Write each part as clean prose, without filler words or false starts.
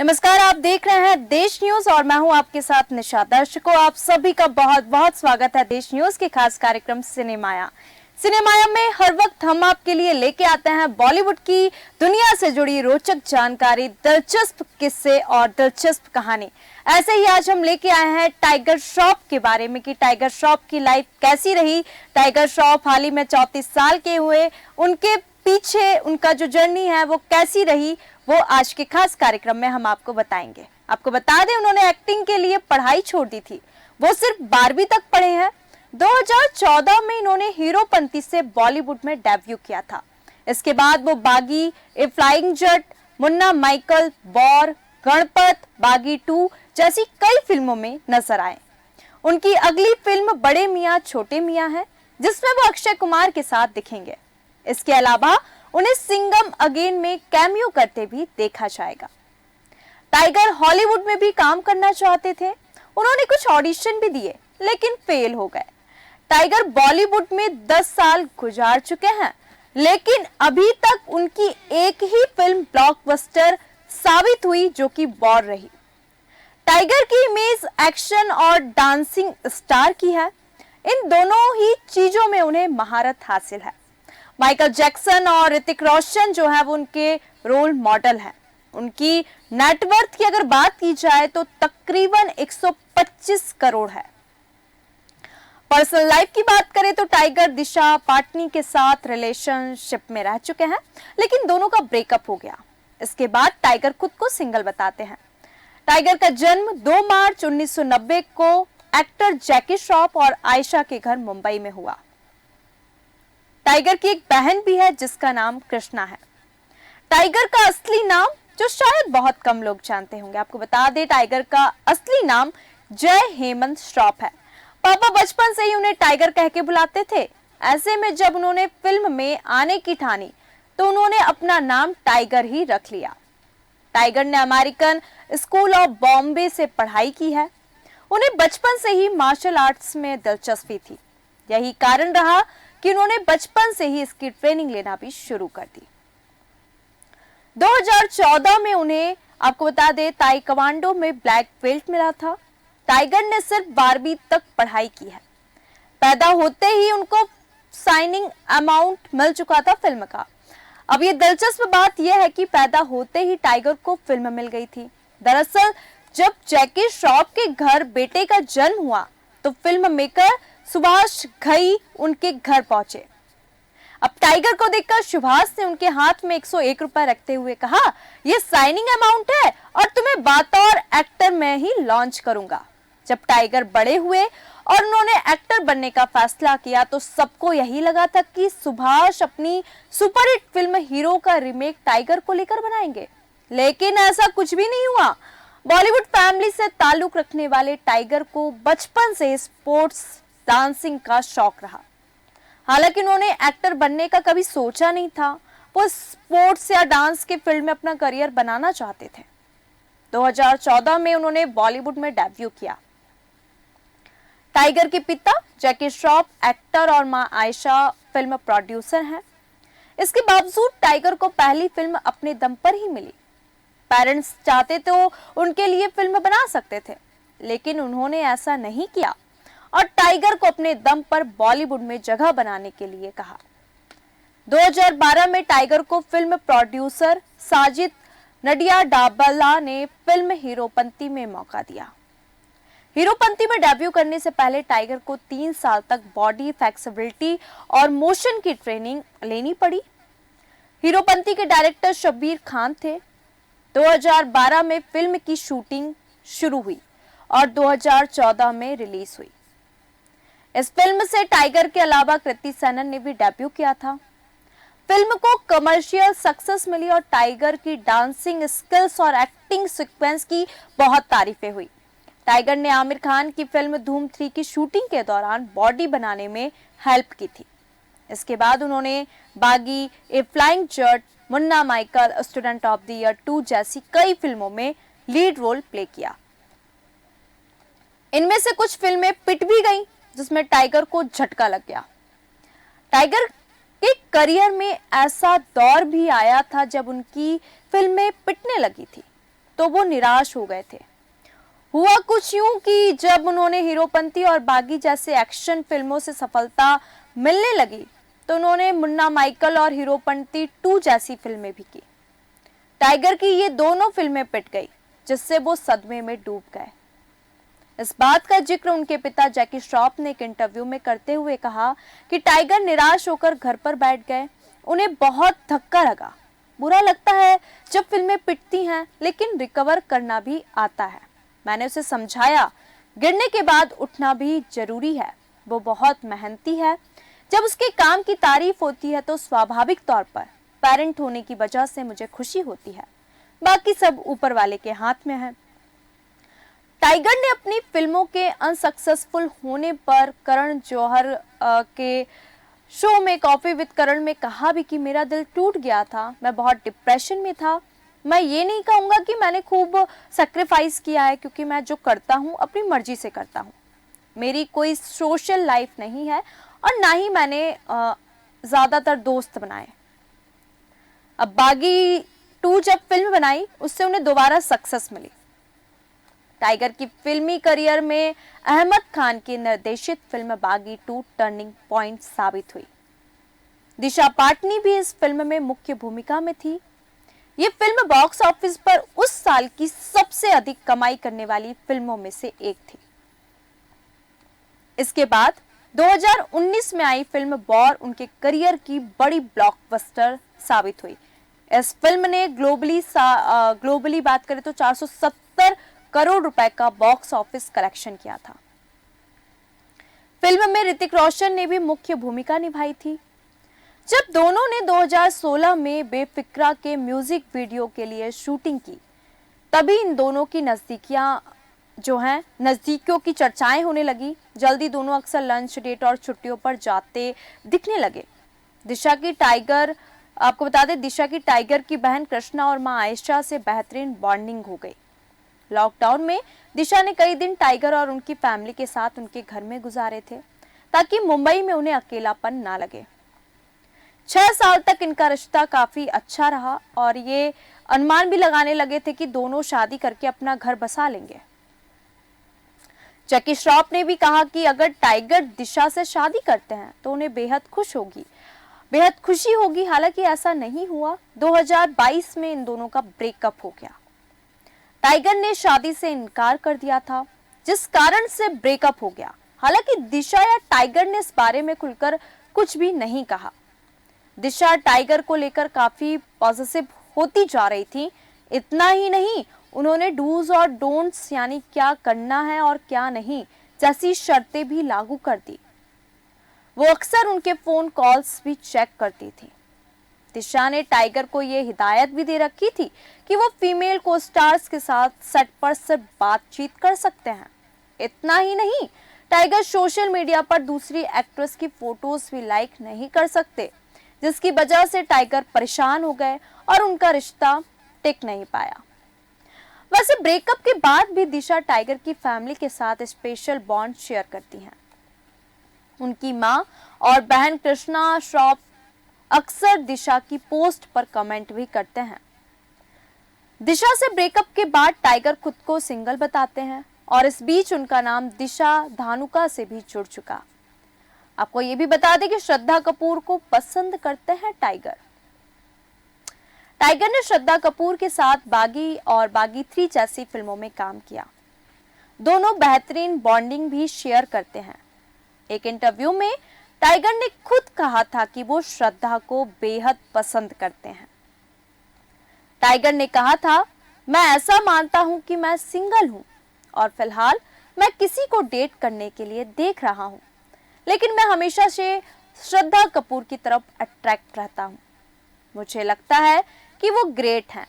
नमस्कार, आप देख रहे हैं देश न्यूज और मैं हूं आपके साथ निशा। दर्शकों, आप सभी का बहुत बहुत स्वागत है देश न्यूज के खास कार्यक्रम सिनेमाया। सिनेमाया में हर वक्त हम आपके लिए लेके आते हैं बॉलीवुड की दुनिया से जुड़ी रोचक जानकारी, दिलचस्प किस्से और दिलचस्प कहानी। ऐसे ही आज हम लेके आए हैं टाइगर श्रॉफ के बारे में कि टाइगर श्रॉफ की लाइफ कैसी रही। टाइगर श्रॉफ हाल ही में 34 साल के हुए, उनके पीछे उनका जो जर्नी है वो कैसी रही, वो आज के खास कार्यक्रम में हम आपको बताएंगे। आपको बता दें, उन्होंने एक्टिंग के लिए पढ़ाई छोड़ दी थी। वो सिर्फ 12वीं तक पढ़े हैं। 2014 में इन्होंने हीरोपंती से बॉलीवुड में डेब्यू किया था। इसके बाद वो बागी, a flying Jatt, Munna Michael, war, Ganpat, बागी 2 जैसी कई फिल्मों में नजर आए। उनकी अगली फिल्म बड़े मियां छोटे मियां है, जिसमें वो अक्षय कुमार के साथ दिखेंगे। इसके अलावा उन्हें सिंघम अगेन में कैमियो करते भी देखा जाएगा। टाइगर हॉलीवुड में भी काम करना चाहते थे। उन्होंने कुछ ऑडिशन भी दिए लेकिन फेल हो गए। टाइगर बॉलीवुड में 10 साल गुजार चुके हैं, लेकिन अभी तक उनकी एक ही फिल्म ब्लॉकबस्टर साबित हुई, जो कि वॉर रही। टाइगर की इमेज एक्शन और डांसिंग स्टार की है। इन दोनों ही चीजों में उन्हें महारत हासिल है। माइकल जैक्सन और ऋतिक रोशन जो है वो उनके रोल मॉडल हैं। उनकी नेटवर्थ की अगर बात की जाए तो तकरीबन 125 करोड़ है। पर्सनल लाइफ की बात करें तो टाइगर दिशा पाटनी के साथ रिलेशनशिप में रह चुके हैं, लेकिन दोनों का ब्रेकअप हो गया। इसके बाद टाइगर खुद को सिंगल बताते हैं। टाइगर का जन्म 2 मार्च 1990 को एक्टर जैकी श्रॉफ और आयशा के घर मुंबई में हुआ। टाइगर की एक बहन भी है जिसका नाम कृष्णा है। टाइगर का असली नाम, जो शायद बहुत कम लोग जानते होंगे, आपको बता दें, टाइगर का असली नाम जय हेमंत श्रॉफ है। पापा बचपन से ही उन्हें टाइगर कह के बुलाते थे। ऐसे में जब उन्होंने फिल्म में आने की ठानी तो उन्होंने अपना नाम टाइगर ही रख लिया। टाइगर ने अमेरिकन स्कूल ऑफ बॉम्बे से पढ़ाई की है। उन्हें बचपन से ही मार्शल आर्ट्स में दिलचस्पी थी। यही कारण रहा कि उन्होंने बचपन से ही इसकी ट्रेनिंग लेना भी शुरू कर दी। 2014 में उन्हें, आपको बता दें, ताइक्वांडो में ब्लैक बेल्ट मिला था। टाइगर ने सिर्फ 12वीं तक पढ़ाई की है। पैदा होते ही उनको साइनिंग अमाउंट मिल चुका था फिल्म का। अब ये दिलचस्प बात यह है कि पैदा होते ही टाइगर को फिल्म मिल गई थी। दरअसल जब जैकी श्रॉफ के घर बेटे का जन्म हुआ तो फिल्म मेकर सुभाष घई उनके घर पहुंचे। अब टाइगर को देखकर सुभाष ने उनके हाथ में 101 रुपए रखते हुए कहा, यह साइनिंग अमाउंट है और तुम्हें बतौर एक्टर में ही लॉन्च करूंगा। जब टाइगर बड़े हुए और उन्होंने एक्टर बनने का फैसला किया तो सबको यही लगा था कि सुभाष अपनी सुपरहिट फिल्म हीरो का रीमेक टाइगर को लेकर बनाएंगे, लेकिन ऐसा कुछ भी नहीं हुआ। बॉलीवुड फैमिली से ताल्लुक रखने वाले टाइगर को बचपन से स्पोर्ट्स डांसिंग का शौक रहा। हालांकि उन्होंने एक्टर बनने का कभी सोचा नहीं था। वो स्पोर्ट्स या डांस के फील्ड में अपना करियर बनाना चाहते थे। 2014 में उन्होंने बॉलीवुड में डेब्यू किया। टाइगर के पिता जैकी श्रॉफ एक्टर और मां आयशा फिल्म प्रोड्यूसर हैं। इसके बावजूद टाइगर को पहली फिल्म अपने दम पर ही मिली। पेरेंट्स चाहते तो उनके लिए फिल्म बना सकते थे, लेकिन उन्होंने ऐसा नहीं किया और टाइगर को अपने दम पर बॉलीवुड में जगह बनाने के लिए कहा। 2012 में टाइगर को फिल्म प्रोड्यूसर साजिद नडियाडवाला ने फिल्म हीरोपंती में मौका दिया। हीरोपंती में डेब्यू करने से पहले टाइगर को 3 साल तक बॉडी फ्लेक्सिबिलिटी और मोशन की ट्रेनिंग लेनी पड़ी। हीरोपंती के डायरेक्टर शब्बीर खान थे। 2012 में फिल्म की शूटिंग शुरू हुई और 2014 में रिलीज हुई। इस फिल्म से टाइगर के अलावा कृति सेनन ने भी डेब्यू किया था। फिल्म को कमर्शियल सक्सेस मिली और टाइगर की डांसिंग स्किल्स और एक्टिंग सीक्वेंस की बहुत तारीफें हुई। टाइगर ने आमिर खान की फिल्म धूम 3 की शूटिंग के दौरान बॉडी बनाने में हेल्प की थी। इसके बाद उन्होंने Baaghi, a flying Jatt, Munna Michael, student of the year 2 जैसी कई फिल्मों में लीड रोल प्ले किया। इनमें से कुछ फिल्में पिट भी गईं, जिसमें टाइगर को झटका लग गया। टाइगर के करियर में ऐसा दौर भी आया था जब उनकी फिल्में पिटने लगी थी, तो वो निराश हो गए थे। हुआ कुछ यूं कि जब उन्होंने हीरोपंती और बागी जैसे एक्शन फिल्मों से सफलता मिलने लगी तो उन्होंने मुन्ना माइकल और हीरोपंती 2 जैसी फिल्में भी की। टाइगर की ये दोनों फिल्में पिट गई, जिससे वो सदमे में डूब गए। इस बात का जिक्र उनके पिता जैकी श्रॉफ ने एक इंटरव्यू में करते हुए कहा कि टाइगर निराश होकर घर पर बैठ गए। उन्हें बहुत धक्का लगा। बुरा लगता है जब फिल्में पिटती हैं, लेकिन रिकवर करना भी आता है। मैंने उसे समझाया, गिरने के बाद उठना भी जरूरी है। वो बहुत मेहनती है। जब उसके काम की तारीफ होती है तो स्वाभाविक तौर पर पेरेंट होने की वजह से मुझे खुशी होती है। बाकी सब ऊपर वाले के हाथ में है। टाइगर ने अपनी फिल्मों के अनसक्सेसफुल होने पर करण जौहर के शो में कॉफी विद करण में कहा भी कि मेरा दिल टूट गया था, मैं बहुत डिप्रेशन में था। मैं ये नहीं कहूँगा कि मैंने खूब सैक्रिफाइस किया है, क्योंकि मैं जो करता हूँ अपनी मर्जी से करता हूँ। मेरी कोई सोशल लाइफ नहीं है और ना ही मैंने ज़्यादातर दोस्त बनाए। अब बागी 2 जब फिल्म बनाई उससे उन्हें दोबारा सक्सेस मिली। टाइगर की फिल्मी करियर में अहमद खान की निर्देशित फिल्म बागी 2 टर्निंग पॉइंट साबित हुई। दिशा पाटनी भी इस फिल्म में मुख्य भूमिका में थी। ये फिल्म बॉक्स ऑफिस पर उस साल की सबसे अधिक कमाई करने वाली फिल्मों में से एक थी। इसके बाद 2019 में आई फिल्म वॉर उनके करियर की बड़ी ब्लॉकबस्टर साबित हुई। इस फिल्म ने ग्लोबली बात करें तो 470 करोड़ रुपए का बॉक्स ऑफिस कलेक्शन किया था। फिल्म में ऋतिक रोशन ने भी मुख्य भूमिका निभाई थी। जब दोनों ने 2016 में बेफिक्रा के म्यूजिक वीडियो के लिए शूटिंग की, तभी इन दोनों की नजदीकियों की चर्चाएं होने लगी। जल्दी दोनों अक्सर लंच डेट और छुट्टियों पर जाते दिखने लगे। आपको बता दें, दिशा की टाइगर की बहन कृष्णा और मां आयशा से बेहतरीन बॉन्डिंग हो गई। लॉकडाउन में दिशा ने कई दिन टाइगर और उनकी फैमिली के साथ उनके घर में गुजारे थे, ताकि मुंबई में उन्हें अकेलापन ना लगे। 6 साल तक इनका रिश्ता काफी अच्छा रहा और ये अनुमान भी लगाने लगे थे कि दोनों शादी करके अपना घर बसा लेंगे। जैकी श्रॉफ ने भी कहा कि अगर टाइगर दिशा से शादी करते हैं तो उन्हें बेहद खुशी होगी। हालांकि ऐसा नहीं हुआ। 2022 में इन दोनों का ब्रेकअप हो गया। टाइगर ने शादी से इनकार कर दिया था, जिस कारण से ब्रेकअप हो गया। हालांकि दिशा या टाइगर ने इस बारे में खुलकर कुछ भी नहीं कहा। दिशा टाइगर को लेकर काफी पॉजिटिव होती जा रही थी। इतना ही नहीं, उन्होंने डूज और डोंट्स यानी क्या करना है और क्या नहीं जैसी शर्तें भी लागू कर दी। वो अक्सर उनके फोन कॉल्स भी चेक करती थी। दिशा ने टाइगर को यह हिदायत भी दे रखी थी कि वो फीमेल को स्टार्स के साथ सेट पर सिर्फ बातचीत कर सकते हैं। इतना ही नहीं, टाइगर सोशल मीडिया पर दूसरी एक्ट्रेस की फोटोज भी लाइक नहीं कर सकते, जिसकी वजह से टाइगर परेशान हो गए और उनका रिश्ता टिक नहीं पाया। वैसे ब्रेकअप के बाद भी दिशा टाइगर की फैमिली के साथ स्पेशल बॉन्ड शेयर करती हैं। उनकी मां और बहन कृष्णा श्रॉफ अक्सर दिशा की पोस्ट पर कमेंट भी करते हैं। दिशा से ब्रेकअप के बाद टाइगर खुद को सिंगल बताते हैं और इस बीच उनका नाम दिशा धानुका से भी जुड़ चुका। आपको ये भी बता दें कि श्रद्धा कपूर को पसंद करते हैं टाइगर। टाइगर ने श्रद्धा कपूर के साथ बागी और बागी 3 जैसी फिल्मों में काम किया। दोनों बेहतरीन बॉन्डिंग भी शेयर करते हैं। एक इंटरव्यू में टाइगर ने खुद कहा था कि वो श्रद्धा को बेहद पसंद करते हैं। टाइगर ने कहा था, मैं ऐसा मानता हूं कि मैं सिंगल हूं और फिलहाल मैं किसी को डेट करने के लिए देख रहा हूं, लेकिन मैं हमेशा से श्रद्धा कपूर की तरफ अट्रैक्ट रहता हूं। मुझे लगता है कि वो ग्रेट हैं।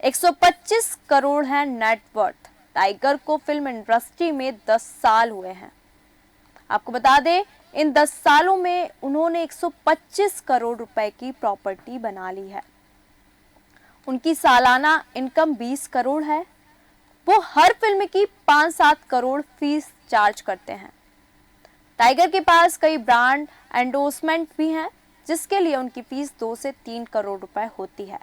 125 करोड़ है नेटवर्थ। टाइगर को फिल्म इंडस्ट्री में 10 साल हुए हैं। आपको बता दें, इन 10 सालों में उन्होंने 125 करोड़ रुपए की प्रॉपर्टी बना ली है। उनकी सालाना इनकम 20 करोड़ है। वो हर फिल्म की 5-7 करोड़ फीस चार्ज करते हैं। टाइगर के पास कई ब्रांड एंडोर्समेंट भी हैं, जिसके लिए उनकी फीस 2 से 3 करोड़ रुपए होती है।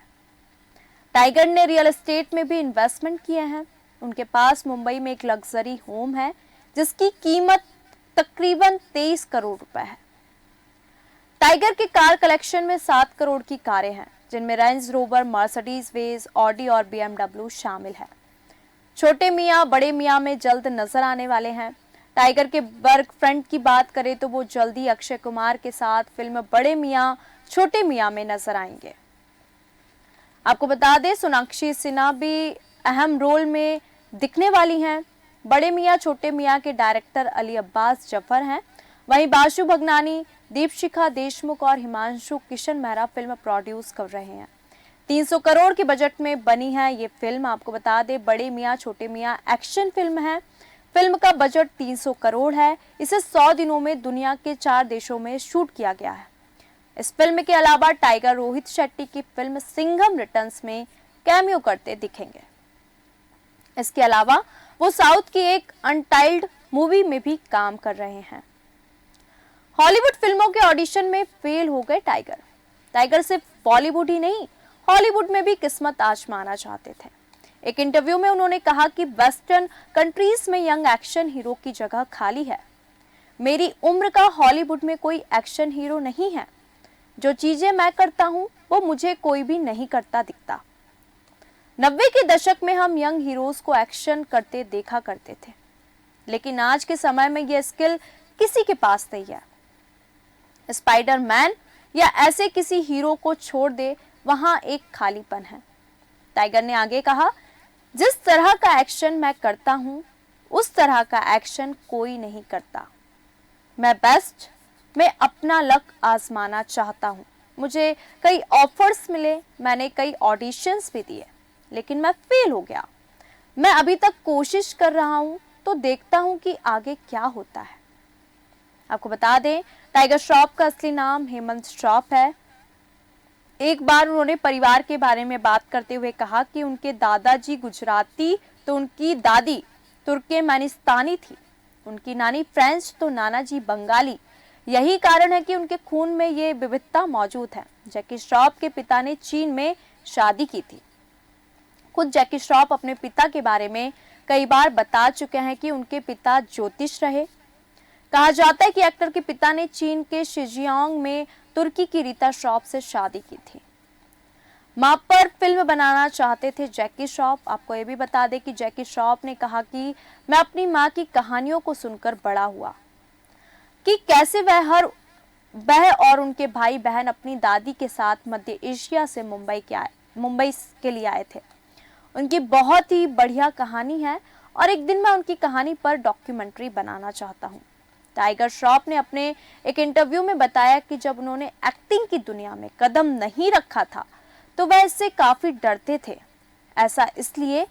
टाइगर ने रियल एस्टेट में भी इन्वेस्टमेंट किए हैं। उनके पास मुंबई में एक लग्जरी होम है जिसकी कीमत तकरीबन 23 करोड़ रुपए है। टाइगर के कार कलेक्शन में 7 करोड़ की कारें हैं, जिनमें range rover, Mercedes Benz, Audi और बीएमडब्ल्यू शामिल है। छोटे मियाँ बड़े मियाँ में जल्द नजर आने वाले हैं। टाइगर के वर्क फ्रंट की बात करें तो वो जल्दी अक्षय कुमार के साथ फिल्म बड़े मियाँ छोटे मियाँ में नजर आएंगे। आपको बता दें, सोनाक्षी सिन्हा भी अहम रोल में दिखने वाली हैं। बड़े मियाँ छोटे मियाँ के डायरेक्टर अली अब्बास जफर हैं। वहीं बाशु भगनानी, दीपशिखा देशमुख और हिमांशु किशन मेहरा फिल्म प्रोड्यूस कर रहे हैं। 300 करोड़ के बजट में बनी है ये फिल्म। आपको बता दें, बड़े मियाँ छोटे मियाँ एक्शन फिल्म है। फिल्म का बजट 300 करोड़ है। इसे 100 दिनों में दुनिया के 4 देशों में शूट किया गया है। इस फिल्म के अलावा टाइगर रोहित शेट्टी की फिल्म सिंघम रिटर्न्स में कैमियो करते दिखेंगे। इसके अलावा वो साउथ की एक अनटाइल्ड मूवी में भी काम कर रहे हैं। हॉलीवुड फिल्मों के ऑडिशन में फेल हो गए टाइगर। टाइगर सिर्फ बॉलीवुड ही नहीं, हॉलीवुड में भी किस्मत आजमाना चाहते थे। एक इंटरव्यू में उन्होंने कहा कि वेस्टर्न कंट्रीज में यंग एक्शन हीरो की जगह खाली है। मेरी उम्र का हॉलीवुड में कोई एक्शन हीरो नहीं है। जो चीजें मैं करता हूं वो मुझे कोई भी नहीं करता दिखता। 90 के दशक में हम यंग हीरोज को एक्शन करते देखा करते थे, लेकिन आज के समय में यह स्किल किसी के पास नहीं है। स्पाइडरमैन या ऐसे किसी हीरो को छोड़ दे, वहां एक खालीपन है। टाइगर ने आगे कहा, जिस तरह का एक्शन मैं करता हूं उस तरह का एक्शन कोई नहीं करता। मैं अपना लक आजमाना चाहता हूं। मुझे कई ऑफर्स मिले, मैंने कई ऑडिशंस भी दिए, लेकिन मैं फेल हो गया। मैं अभी तक कोशिश कर रहा हूं, तो देखता हूं कि आगे क्या होता है। आपको बता दें, टाइगर श्रॉफ का असली नाम हेमंत श्रॉफ है। एक बार उन्होंने परिवार के बारे में बात करते हुए कहा कि उनके दादाजी गुजराती तो उनकी दादी तुर्कमेनिस्तानी थी, उनकी नानी फ्रेंच तो नाना जी बंगाली। यही कारण है कि उनके खून में ये विविधता मौजूद है। जैकी श्रॉफ के पिता ने चीन में शादी की थी। खुद जैकी श्रॉफ अपने पिता के बारे में कई बार बता चुके हैं कि उनके पिता ज्योतिष रहे। कहा जाता है कि एक्टर के पिता ने चीन के शिजियांग में तुर्की की रीता श्रॉफ से शादी की थी। मां पर फिल्म बनाना चाहते थे जैकी श्रॉफ। आपको ये भी बता दें कि जैकी श्रॉफ ने कहा कि मैं अपनी मां की कहानियों को सुनकर बड़ा हुआ कि कैसे वह और उनके भाई बहन अपनी दादी के साथ मध्य एशिया से मुंबई के लिए आए थे। उनकी बहुत ही बढ़िया कहानी है और एक दिन मैं उनकी कहानी पर डॉक्यूमेंट्री बनाना चाहता हूँ। टाइगर श्रॉफ ने अपने एक इंटरव्यू में बताया कि जब उन्होंने एक्टिंग की दुनिया में कदम नहीं रखा था तो वह इससे काफी डरते थे। ऐसा इसलिए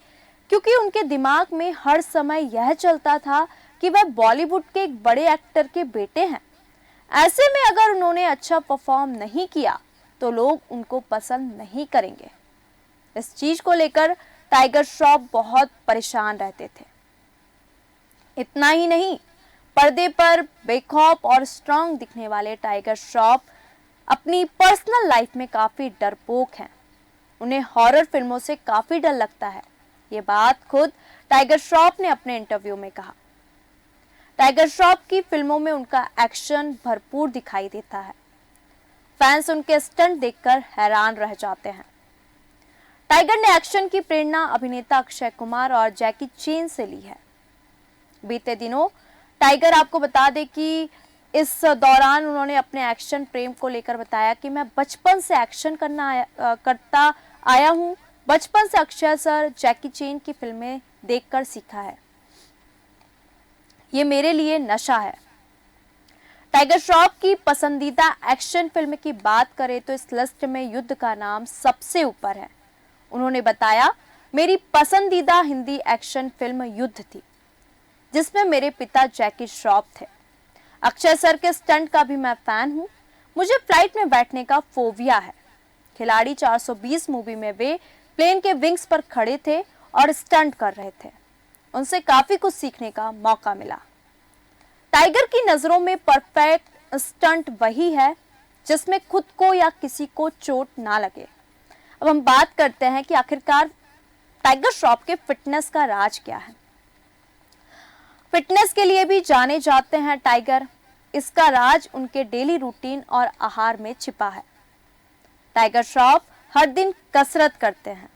क्योंकि उनके दिमाग में हर समय यह चलता था कि वह बॉलीवुड के एक बड़े एक्टर के बेटे हैं। ऐसे में अगर उन्होंने अच्छा परफॉर्म नहीं किया तो लोग उनको पसंद नहीं करेंगे। इस चीज को लेकर टाइगर श्रॉफ बहुत परेशान रहते थे। इतना ही नहीं, पर्दे पर बेखौफ और स्ट्रांग दिखने वाले टाइगर श्रॉफ अपनी पर्सनल लाइफ में काफी डरपोक हैं। उन्हें हॉरर फिल्मों से काफी डर लगता है। ये बात खुद टाइगर श्रॉफ ने अपने इंटरव्यू में कहा। टाइगर श्रॉफ की फिल्मों में उनका एक्शन भरपूर दिखाई देता है। फैंस उनके स्टंट देखकर हैरान रह जाते हैं। टाइगर ने एक्शन की प्रेरणा अभिनेता अक्षय कुमार और जैकी चेन से ली है। बीते दिनों टाइगर आपको बता दें कि इस दौरान उन्होंने अपने एक्शन प्रेम को लेकर बताया कि मैं बचपन से एक्शन करता आया हूं। बचपन से अक्षय सर, जैकी चेन की फिल्में देखकर सीखा है। ये मेरे लिए नशा है। टाइगर श्रॉफ की पसंदीदा एक्शन फिल्म की बात करें तो इस लिस्ट में युद्ध का नाम सबसे ऊपर है। उन्होंने बताया, मेरी पसंदीदा हिंदी एक्शन फिल्म युद्ध थी, जिसमें मेरे पिता जैकी श्रॉफ थे। अक्षय सर के स्टंट का भी मैं फैन हूं। मुझे फ्लाइट में बैठने का फोबिया है। खिलाड़ी 420 मूवी में वे प्लेन के विंग्स पर खड़े थे और स्टंट कर रहे थे। उनसे काफी कुछ सीखने का मौका मिला। टाइगर की नजरों में परफेक्ट स्टंट वही है जिसमें खुद को या किसी को चोट ना लगे। अब हम बात करते हैं कि आखिरकार टाइगर श्रॉफ के फिटनेस का राज क्या है। फिटनेस के लिए भी जाने जाते हैं टाइगर। इसका राज उनके डेली रूटीन और आहार में छिपा है। टाइगर श्रॉफ हर दिन कसरत करते हैं।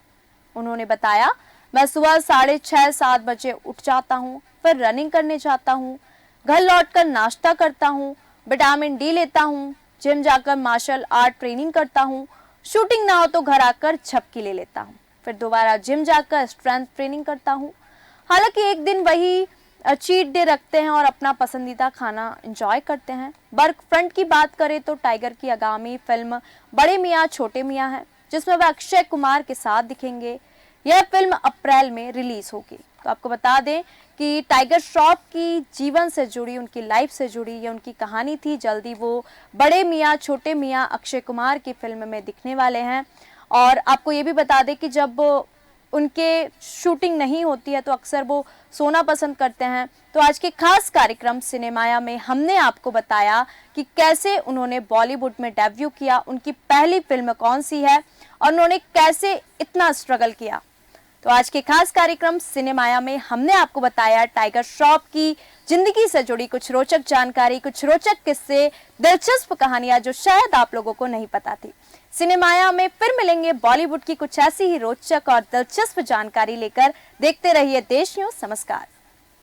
उन्होंने बताया, मैं सुबह 6:30-7 बजे उठ जाता हूँ, फिर रनिंग करने जाता हूँ, घर लौटकर नाश्ता करता हूँ, विटामिन डी लेता हूँ, जिम जाकर मार्शल आर्ट ट्रेनिंग करता हूँ, शूटिंग ना हो तो घर आकर झपकी ले लेता हूँ, फिर दोबारा जिम जाकर स्ट्रेंथ ट्रेनिंग करता हूँ। हालांकि एक दिन वही चीट डे रखते हैं और अपना पसंदीदा खाना एंजॉय करते हैं। वर्क फ्रंट की बात करें तो टाइगर की आगामी फिल्म बड़े मियाँ छोटे मियाँ है, जिसमें वह अक्षय कुमार के साथ दिखेंगे। यह फिल्म अप्रैल में रिलीज होगी। तो आपको बता दें कि टाइगर श्रॉफ की जीवन से जुड़ी, उनकी लाइफ से जुड़ी ये उनकी कहानी थी। जल्दी वो बड़े मियाँ छोटे मियाँ अक्षय कुमार की फिल्म में दिखने वाले हैं। और आपको ये भी बता दें कि जब उनके शूटिंग नहीं होती है तो अक्सर वो सोना पसंद करते हैं। तो आज के खास कार्यक्रम सिनेमाया में हमने आपको बताया कि कैसे उन्होंने बॉलीवुड में डेब्यू किया, उनकी पहली फिल्म कौन सी है और उन्होंने कैसे इतना स्ट्रगल किया। तो आज के खास कार्यक्रम सिनेमाया में हमने आपको बताया टाइगर श्रॉफ की जिंदगी से जुड़ी कुछ रोचक जानकारी, कुछ रोचक किस्से, दिलचस्प कहानियां जो शायद आप लोगों को नहीं पता थी। सिनेमाया में फिर मिलेंगे बॉलीवुड की कुछ ऐसी ही रोचक और दिलचस्प जानकारी लेकर। देखते रहिए देश न्यूज। नमस्कार।